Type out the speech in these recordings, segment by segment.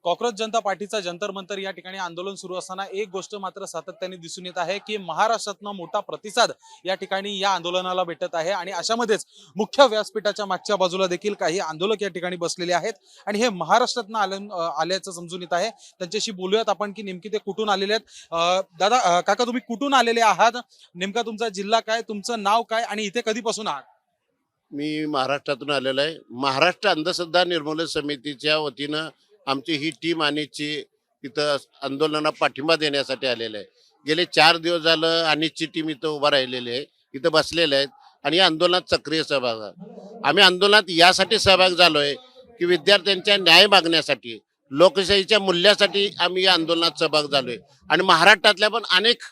Cockroach जनता पार्टीचा जंतर मंतर या ठिकाणी आंदोलन सुरू असताना एक गोष्ट मात्र सातत्याने दिसून येत आहे की महाराष्ट्रातनं मोठा प्रतिसाद या ठिकाणी या आंदोलनाला भेटत आहे आणि अशामध्येच मुख्य व्यासपीठाच्या मागच्या बाजूला देखील काही आंदोलक या ठिकाणी बसलेले आहेत आणि हे महाराष्ट्रातनं आल्याचं समजून येत आहे। त्यांच्याशी बोलूयात आपण की नेमकी ते कुठून आलेले आहेत। दादा, काका, तुम्ही कुठून आलेले आहात? नेमका तुमचा जिल्हा काय, तुमचं नाव काय आणि इथे कधीपासून आहात? मी महाराष्ट्रातून आलेलो आहे। महाराष्ट्र अंधश्रद्धा निर्मूलन समितीच्या वतीनं आमची ही टीम अनिसची इथं आंदोलनाला पाठिंबा देण्यासाठी आलेलं आहे। गेले 4 दिवस झालं अनिसची टीम इथं उभा राहिलेली आहे, इथं बसलेले आहेत आणि या आंदोलनात सक्रिय सहभाग आहे। आम्ही आंदोलनात यासाठी सहभाग झालोय की विद्यार्थ्यांच्या न्याय मागण्यासाठी, लोकशाहीच्या मूल्यासाठी आम्ही या आंदोलनात सहभाग झालोय आणि महाराष्ट्रातल्या पण अनेक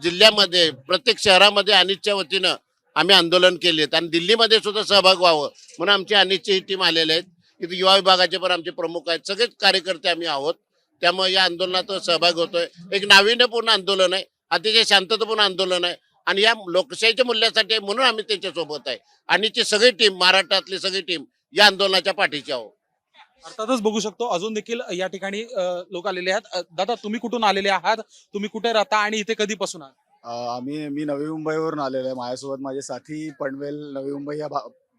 जिल्ह्यामध्ये, प्रत्येक शहरामध्ये अनिसच्या वतीनं आम्ही आंदोलन केलेत आणि दिल्लीमध्ये सुद्धा सहभाग व्हावं म्हणून आमची अनिसची ही टीम आलेले आहेत। इथे युवा विभागाचे पण आमचे प्रमुख आहेत, सगळेच कार्यकर्ते आम्ही आहोत। त्यामुळे या आंदोलनात सहभाग होतोय। एक नाविन्यपूर्ण आंदोलन आहे, अतिशय शांततापूर्ण आंदोलन आहे आणि या लोकशाहीच्या मूल्यासाठी आहे म्हणून आम्ही त्याच्यासोबत आहे। अनिसची सगळी टीम, महाराष्ट्रातली सगळी टीम या आंदोलनाच्या पाठीशी आहोत। अर्थातच बघू शकतो अजून देखील या ठिकाणी लोक आलेले आहेत। दादा, तुम्ही कुठून आलेले आहात, तुम्ही कुठे राहता आणि इथे कधीपासून आहात? मी नवी मुंबईवरून आलेलो आहे। माझ्यासोबत माझे साथी पनवेल, नवी मुंबई या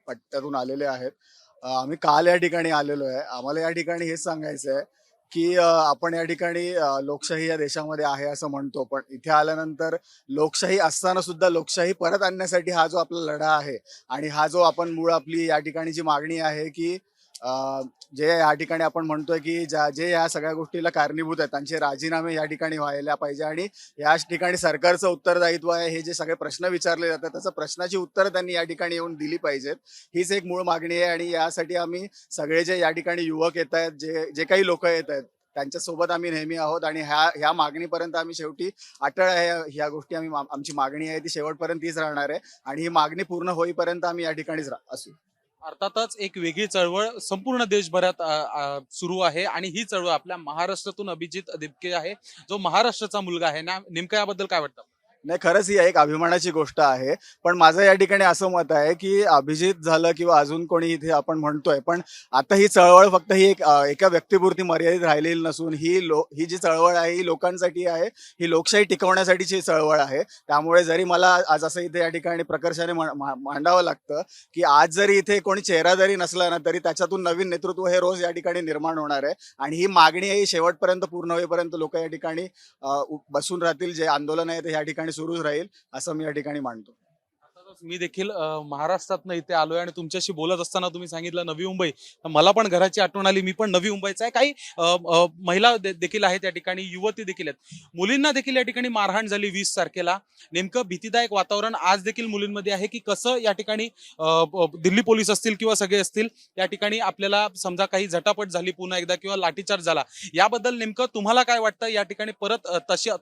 पट्ट्यातून आलेले आहेत। आम्ही काल या ठिकाणी आलेलो आहे। आम्हाला या ठिकाणी हेच सांगायचं आहे की आपण या ठिकाणी लोकशाही या देशामध्ये आहे असं म्हणतो, पण इथे आल्यानंतर लोकशाही असताना सुद्धा लोकशाही परत आणण्यासाठी हा जो आपला लढा आहे आणि हा जो आपण मूळ आपली या ठिकाणी जी मागणी आहे की जे या ठिकाणी आपण म्हणतोय की जे या सगळ्या गोष्टीला कारणीभूत आहेत त्यांचे राजीनामे या ठिकाणी व्हायला पाहिजे आणि या ठिकाणी सरकारचं उत्तरदायित्व आहे। हे जे सगळे प्रश्न विचारले जातात त्याचं प्रश्नाची उत्तरं त्यांनी या ठिकाणी येऊन दिली पाहिजेत, हीच एक मूळ मागणी आहे। आणि यासाठी आम्ही सगळे जे या ठिकाणी युवक येत आहेत, जे काही लोक येत आहेत त्यांच्यासोबत आम्ही नेहमी आहोत आणि ह्या मागणीपर्यंत आम्ही शेवटी अटळ आहे। ह्या गोष्टी आमची मागणी आहे ती शेवटपर्यंत तीच राहणार आहे आणि ही मागणी पूर्ण होईपर्यंत आम्ही या ठिकाणीच असू। अर्थातच एक वेगळी चळवळ संपूर्ण देशभरात सुरू आहे आणि ही चळवळ आपल्या महाराष्ट्रातून अभिजित दिपके आहे, जो महाराष्ट्राचा मुलगा आहे ना, नेमकं याबद्दल काय वाटतं? नाही, खरंच ही एक अभिमानाची गोष्ट आहे। पण माझं या ठिकाणी असं मत आहे की अभिजित झालं किंवा अजून कोणी इथे आपण म्हणतोय, पण आता ही चळवळ फक्त ही एका व्यक्तीपुरती मर्यादित राहिलेली नसून ही जी चळवळ आहे ही लोकांसाठी आहे, ही लोकशाही टिकवण्यासाठीची चळवळ आहे। त्यामुळे जरी मला आज असं इथे या ठिकाणी प्रकर्षाने मांडावं लागतं की आज जरी इथे कोणी चेहरा जरी नसला ना, तरी त्याच्यातून नवीन नेतृत्व हे रोज या ठिकाणी निर्माण होणार आहे आणि ही मागणी ही शेवटपर्यंत पूर्ण होईपर्यंत लोक या ठिकाणी बसून राहतील। जे आंदोलन आहे ते या ठिकाणी सुरूच राहील असं मी या ठिकाणी मानतो। मी देखील महाराष्ट्रातनं इथे आलोय आणि तुमच्याशी बोलत असताना तुम्ही सांगितलं नवी मुंबई, तर मला पण घराची आठवण आली। मी पण नवी मुंबईचा आहे। काही महिला देखील आहेत या ठिकाणी, युवती देखील आहेत। मुलींना देखील या ठिकाणी मारहाण झाली 20 तारखेला। नेमकं भीतीदायक वातावरण आज देखील मुलींमध्ये आहे की कसं या ठिकाणी दिल्ली पोलीस असतील किंवा सगळे असतील या ठिकाणी आपल्याला समजा काही झटापट झाली पुन्हा एकदा किंवा लाठीचार्ज झाला, याबद्दल नेमकं तुम्हाला काय वाटतं? या ठिकाणी परत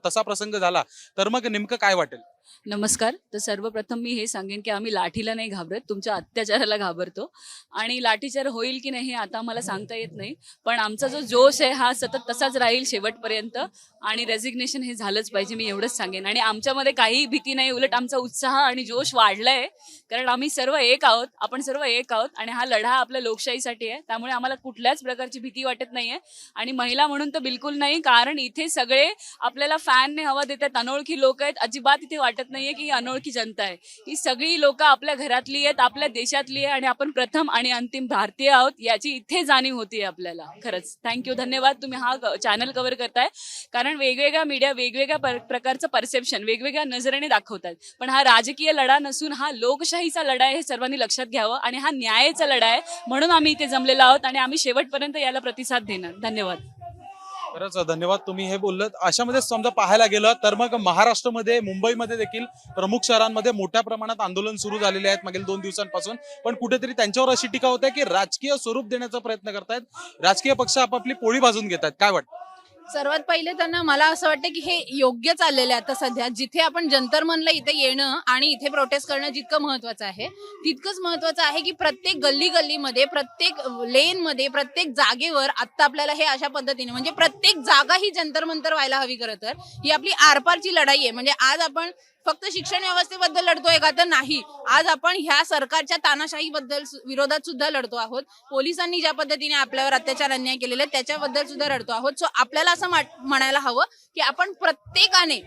तसा प्रसंग झाला तर मग नेमकं काय वाटेल? नमस्कार। तर सर्वप्रथम मी हे सांगेन की आम्ही लाठीला नाही घाबरत, तुमच्या अत्याचाराला घाबरतो आणि लाठीचार होईल की नाही हे आता आम्हाला सांगता येत नाही, पण आमचा जो जोश आहे हा सतत तसाच राहील शेवटपर्यंत आणि रेझिग्नेशन हे झालंच पाहिजे, मी एवढंच सांगेन। आणि आमच्यामध्ये काही भीती नाही, उलट आमचा उत्साह आणि जोश वाढलाय, कारण आम्ही सर्व एक आहोत, आपण सर्व एक आहोत आणि हा लढा आपल्या लोकशाहीसाठी आहे। त्यामुळे आम्हाला कुठल्याच प्रकारची भीती वाटत नाहीये आणि महिला म्हणून तर बिलकुल नाही, कारण इथे सगळे आपल्याला फॅनने हवा देतात, अनोळखी लोक आहेत। अजिबात इथे वाटत नाहीये की ही अनोळखी जनता आहे, ही सगळी लोक आपल्या घरातली आहेत, आपल्या देशातली आहे आणि आपण प्रथम आणि अंतिम भारतीय आहोत याची इथे जाणीव होती आपल्याला। खरंच थँक्यू, धन्यवाद, तुम्ही हा चॅनल कव्हर करताय, कारण वेगवेगळ्या मीडिया वेगवेगळ्या प्रकारचं परसेप्शन वेगवेगळ्या नजरेने दाखवतात, पण हा राजकीय लढा नसून हा लोकशाहीचा लढा आहे, हे सर्वांनी लक्षात घ्यावं आणि हा न्यायाचा लढा आहे, म्हणून आम्ही इथे जमलेलो आहोत आणि आम्ही शेवटपर्यंत याला प्रतिसाद देणार। धन्यवाद। खरंच धन्यवाद, तुम्ही हे बोललात। अशामध्ये समजा पाहायला गेलं तर मग महाराष्ट्रामध्ये, मुंबईमध्ये देखील प्रमुख शहरांमध्ये मोठ्या प्रमाणात आंदोलन सुरू झालेले आहेत मागील 2 दिवसांपासून, पण कुठेतरी त्यांच्यावर अशी टीका होते की राजकीय स्वरूप देण्याचा प्रयत्न करतायत, राजकीय पक्ष आपापली पोळी भाजून घेतात। काय वाटतं? सर्वात पहिले त्यांना मला असं वाटतं की हे योग्य चाललेलं आहे। आता सध्या जिथे आपण जंतर मनला इथे येणं आणि इथे प्रोटेस्ट करणं जितकं महत्वाचं आहे, तितकंच महत्वाचं आहे की प्रत्येक गल्लीमध्ये, प्रत्येक लेनमध्ये, प्रत्येक जागेवर आता आपल्याला हे अशा पद्धतीने म्हणजे प्रत्येक जागा ही जंतर मंतर व्हायला हवी। खरं तर ही आपली आरपारची लढाई आहे। म्हणजे आज आपण फक्त शिक्षण व्यवस्थेबद्दल लढतोय का? तर नाही. आज आपण ह्या सरकारच्या तानाशाहीबद्दल विरोधात सुद्धा लढतो आहोत. पोलिसांनी ज्या पद्धतीने आपल्यावर अत्याचार अन्याय केलेले आहेत, त्याच्याबद्दल सुद्धा लढतो आहोत. सो आपल्याला असं म्हणायला हवं की आपण प्रत्येकाने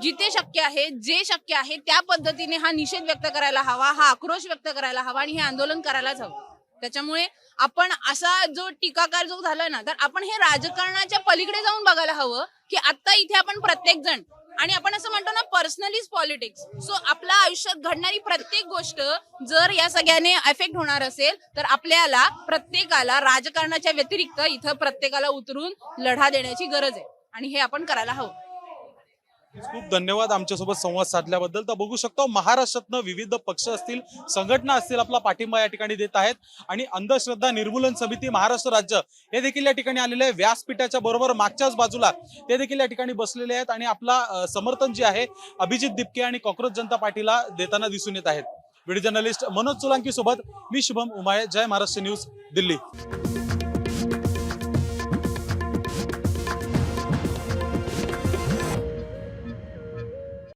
जिथे शक्य आहे, जे शक्य आहे त्या पद्धतीने हा निषेध व्यक्त करायला हवा, हा आक्रोश व्यक्त करायला हवा आणि हे आंदोलन करायलाच हवं. त्याच्यामुळे आपण असा जो टीकाकार जो झाला ना, तर आपण हे राजकारणाच्या पलीकडे जाऊन बघायला हवं की आता इथे आपण प्रत्येक जण, आणि आपण असं म्हणतो ना पर्सनलीज पॉलिटिक्स, सो आपल्या आयुष्यात घडणारी प्रत्येक गोष्ट जर या सगळ्याने एफेक्ट होणार असेल तर आपल्याला प्रत्येकाला राजकारणाच्या व्यतिरिक्त इथं प्रत्येकाला उतरून लढा देण्याची गरज आहे आणि हे आपण करायला हवं. खूप धन्यवाद आमच्यासोबत संवाद साधल्याबद्दल. तर बघू शकतो महाराष्ट्रातनं विविध पक्ष असतील, संघटना असतील, आपला पाठिंबा या ठिकाणी देत आहेत आणि अंधश्रद्धा निर्मूलन समिती महाराष्ट्र राज्य हे देखील या ठिकाणी आलेले आहे. व्यासपीठाच्या बरोबर मागच्याच बाजूला ते देखील या ठिकाणी बसलेले आहेत आणि आपला समर्थन जे आहे अभिजित दिपके आणि कॉक्रोच जनता पार्टीला देताना दिसून येत आहेत. व्हिडिओ जर्नलिस्ट मनोज सोलांकी सोबत मी शुभम उमाळे, जय महाराष्ट्र न्यूज, दिल्ली.